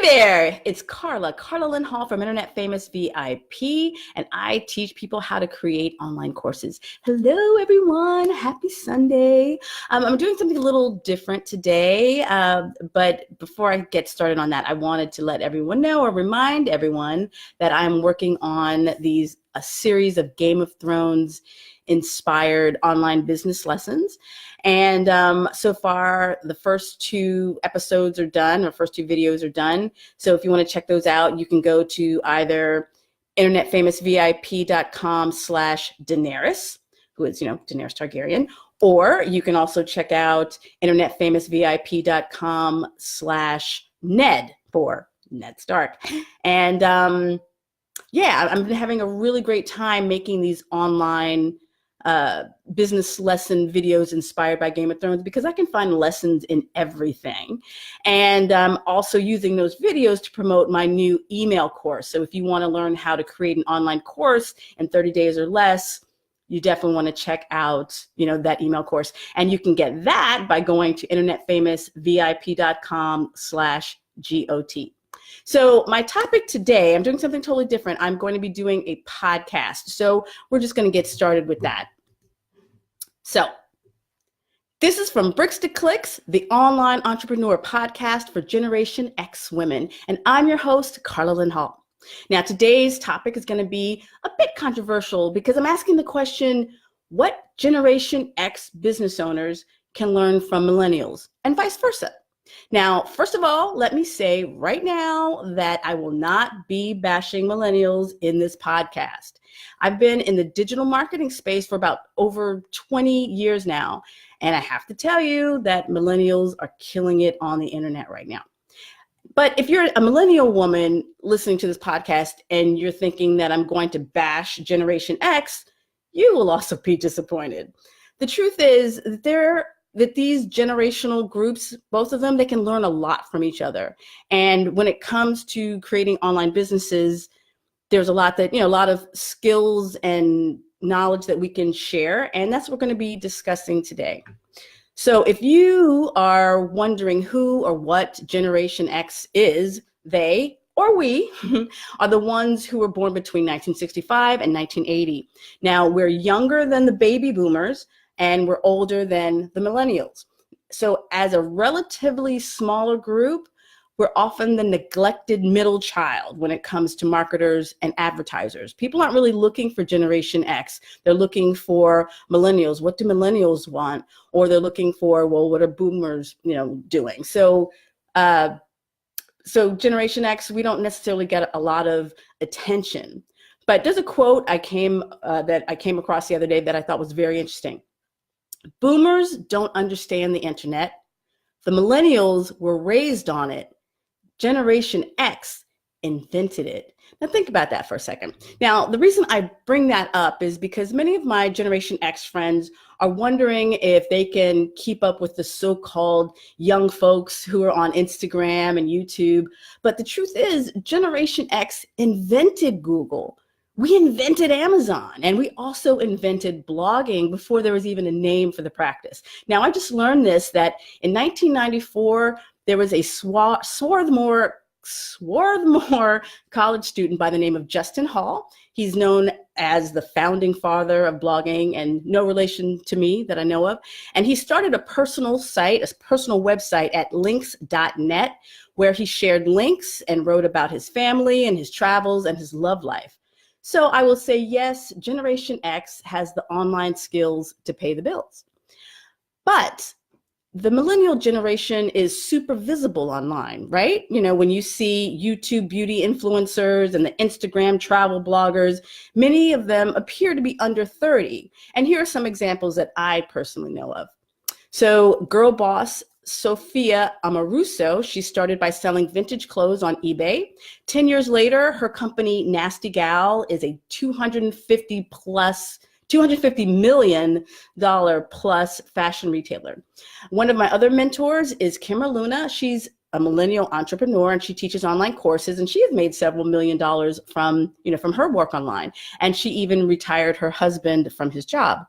there, it's Carla Lynne Hall from Internet Famous VIP, and I teach people how to create online courses. Hello, everyone. Happy Sunday. I'm doing something a little different today, but before I get started on that, I wanted to let everyone know or remind everyone that I'm working on a series of Game of Thrones inspired online business lessons. And so far, the first 2 episodes are done, or first 2 videos are done. So if you want to check those out, you can go to either internetfamousvip.com/Daenerys, who is, Daenerys Targaryen, or you can also check out internetfamousvip.com/Ned for Ned Stark. And I've been having a really great time making these online business lesson videos inspired by Game of Thrones, because I can find lessons in everything. And I'm also using those videos to promote my new email course. So if you want to learn how to create an online course in 30 days or less, you definitely want to check out, that email course. And you can get that by going to internetfamousvip.com/GOT. So my topic today, I'm doing something totally different. I'm going to be doing a podcast. So we're just going to get started with that. So this is from Bricks to Clicks, the online entrepreneur podcast for Generation X women. And I'm your host, Carla Lynne Hall. Now, today's topic is going to be a bit controversial because I'm asking the question, what Generation X business owners can learn from millennials and vice versa? Now, first of all, let me say right now that I will not be bashing millennials in this podcast. I've been in the digital marketing space for about over 20 years now, and I have to tell you that millennials are killing it on the internet right now. But if you're a millennial woman listening to this podcast and you're thinking that I'm going to bash Generation X, you will also be disappointed. The truth is that these generational groups, both of them, they can learn a lot from each other. And when it comes to creating online businesses, there's a lot of skills and knowledge that we can share. And that's what we're going to be discussing today. So if you are wondering who or what Generation X is, they or we are the ones who were born between 1965 and 1980. Now, we're younger than the baby boomers, and we're older than the millennials. So as a relatively smaller group, we're often the neglected middle child when it comes to marketers and advertisers. People aren't really looking for Generation X. They're looking for millennials. What do millennials want? Or they're looking for, well, what are boomers, doing? So Generation X, we don't necessarily get a lot of attention. But there's a quote that I came across the other day that I thought was very interesting. Boomers don't understand the internet. The millennials were raised on it. Generation X invented it. Now think about that for a second. Now, the reason I bring that up is because many of my Generation X friends are wondering if they can keep up with the so-called young folks who are on Instagram and YouTube. But the truth is, Generation X invented Google. We invented Amazon, and we also invented blogging before there was even a name for the practice. Now, I just learned that in 1994, there was a Swarthmore college student by the name of Justin Hall. He's known as the founding father of blogging and no relation to me that I know of. And he started a personal website at links.net, where he shared links and wrote about his family and his travels and his love life. So I will say, yes, Generation X has the online skills to pay the bills. But the millennial generation is super visible online, right? When you see YouTube beauty influencers and the Instagram travel bloggers, many of them appear to be under 30. And here are some examples that I personally know of. So girl boss Sophia Amoruso, she started by selling vintage clothes on eBay. 10 years later, her company Nasty Gal is a $250 million plus fashion retailer. One of my other mentors is Kimra Luna. She's a millennial entrepreneur, and she teaches online courses, and she has made several $1 million from her work online. And she even retired her husband from his job.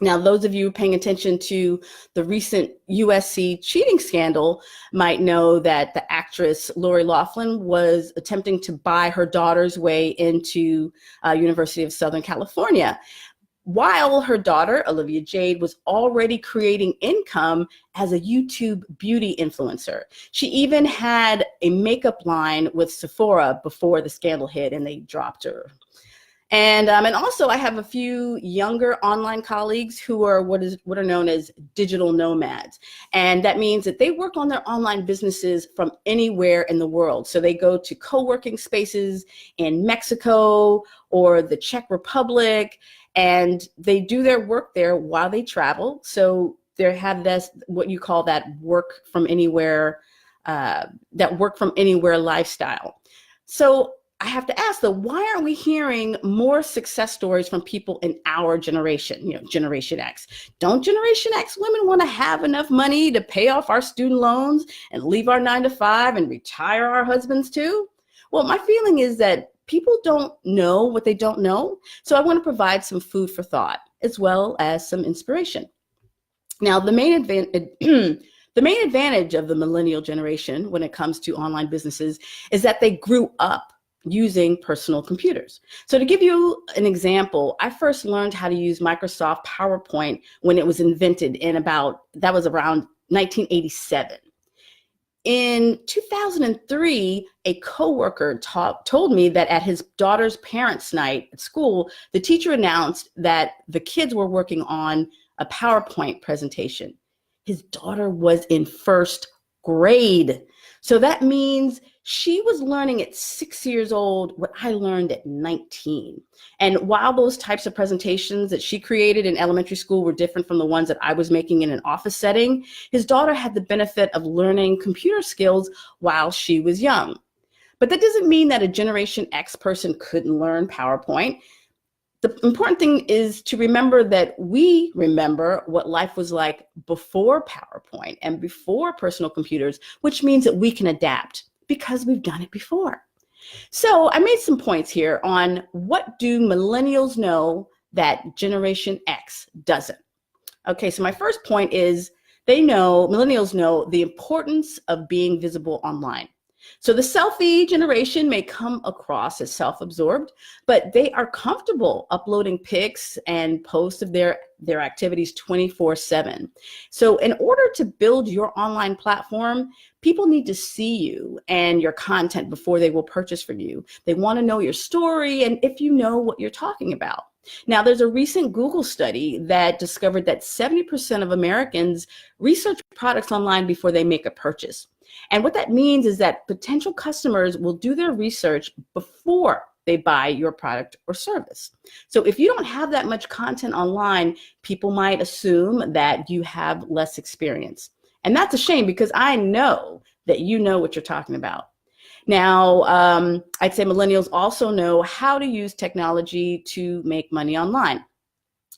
Now, those of you paying attention to the recent USC cheating scandal might know that the actress Lori Loughlin was attempting to buy her daughter's way into University of Southern California, while her daughter, Olivia Jade, was already creating income as a YouTube beauty influencer. She even had a makeup line with Sephora before the scandal hit and they dropped her. And also I have a few younger online colleagues who are what are known as digital nomads. And that means that they work on their online businesses from anywhere in the world. So they go to co-working spaces in Mexico or the Czech Republic, and they do their work there while they travel. So they have this, what you call that work from anywhere lifestyle. So I have to ask though, why aren't we hearing more success stories from people in our generation, Generation X? Don't Generation X women want to have enough money to pay off our student loans and leave our 9-to-5 and retire our husbands too? Well, my feeling is that people don't know what they don't know. So I want to provide some food for thought as well as some inspiration. Now, the main advantage of the millennial generation when it comes to online businesses is that they grew up using personal computers. So to give you an example, I first learned how to use Microsoft PowerPoint when it was invented that was around 1987. In 2003, a coworker told me that at his daughter's parents' night at school, the teacher announced that the kids were working on a PowerPoint presentation. His daughter was in first grade. So that means she was learning at 6 years old what I learned at 19. And while those types of presentations that she created in elementary school were different from the ones that I was making in an office setting, his daughter had the benefit of learning computer skills while she was young. But that doesn't mean that a Generation X person couldn't learn PowerPoint. The important thing is to remember that we remember what life was like before PowerPoint and before personal computers, which means that we can adapt because we've done it before. So I made some points here on what do millennials know that Generation X doesn't. Okay, so my first point is millennials know the importance of being visible online. So the selfie generation may come across as self-absorbed, but they are comfortable uploading pics and posts of their activities 24/7. So in order to build your online platform, people need to see you and your content before they will purchase from you. They want to know your story and if you know what you're talking about. Now, there's a recent Google study that discovered that 70% of Americans research products online before they make a purchase. And what that means is that potential customers will do their research before they buy your product or service. So if you don't have that much content online, people might assume that you have less experience. And that's a shame because I know that you know what you're talking about. Now, I'd say millennials also know how to use technology to make money online.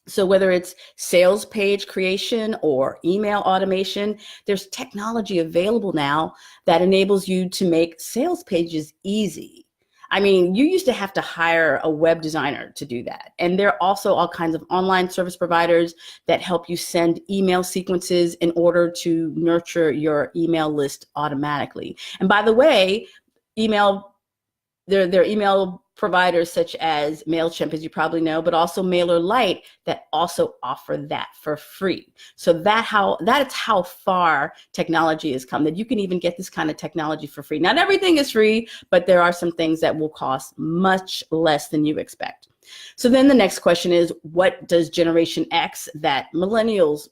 So whether it's sales page creation or email automation, there's technology available now that enables you to make sales pages easy. I mean, you used to have to hire a web designer to do that. And there are also all kinds of online service providers that help you send email sequences in order to nurture your email list automatically. And by the way, there are email providers such as MailChimp, as you probably know, but also MailerLite that also offer that for free. So that's how far technology has come, that you can even get this kind of technology for free. Not everything is free, but there are some things that will cost much less than you expect. So then the next question is, what does Generation X that millennials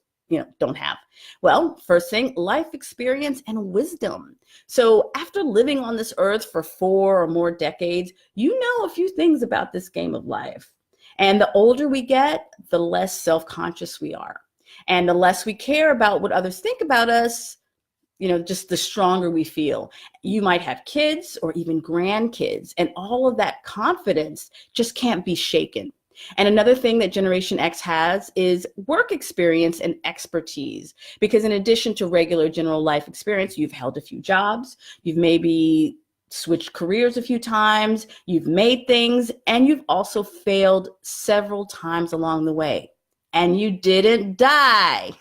don't have? Well, first thing, life experience and wisdom. So after living on this earth for 4 or more decades, you know a few things about this game of life. And the older we get, the less self-conscious we are. And the less we care about what others think about us, just the stronger we feel. You might have kids or even grandkids, and all of that confidence just can't be shaken. And another thing that Generation X has is work experience and expertise, because in addition to regular general life experience, you've held a few jobs, you've maybe switched careers a few times, you've made things, and you've also failed several times along the way. and you didn't die.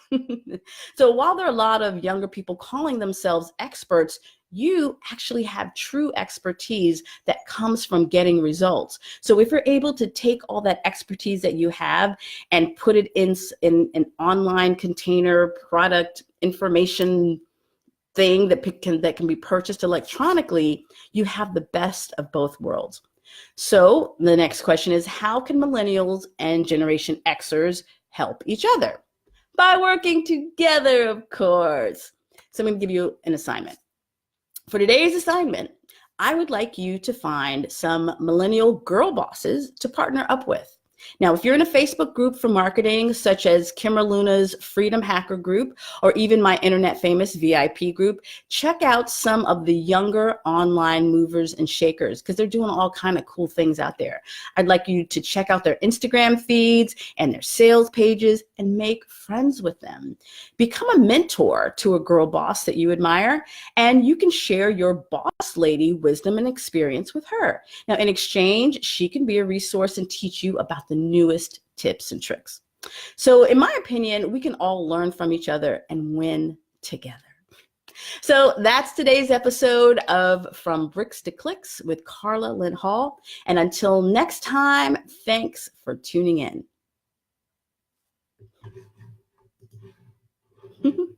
So while there are a lot of younger people calling themselves experts, you actually have true expertise that comes from getting results. So if you're able to take all that expertise that you have and put it in an online container product information thing that can be purchased electronically, you have the best of both worlds. So the next question is, how can millennials and Generation Xers help each other? By working together, of course. So I'm going to give you an assignment. For today's assignment, I would like you to find some millennial girl bosses to partner up with. Now, if you're in a Facebook group for marketing, such as Kimmer Luna's Freedom Hacker group, or even my Internet Famous VIP group, check out some of the younger online movers and shakers because they're doing all kind of cool things out there. I'd like you to check out their Instagram feeds and their sales pages and make friends with them. Become a mentor to a girl boss that you admire, and you can share your boss lady wisdom and experience with her. Now, in exchange, she can be a resource and teach you about the newest tips and tricks. So in my opinion, we can all learn from each other and win together. So that's today's episode of From Bricks to Clicks with Carla Lynne Hall. And until next time, thanks for tuning in.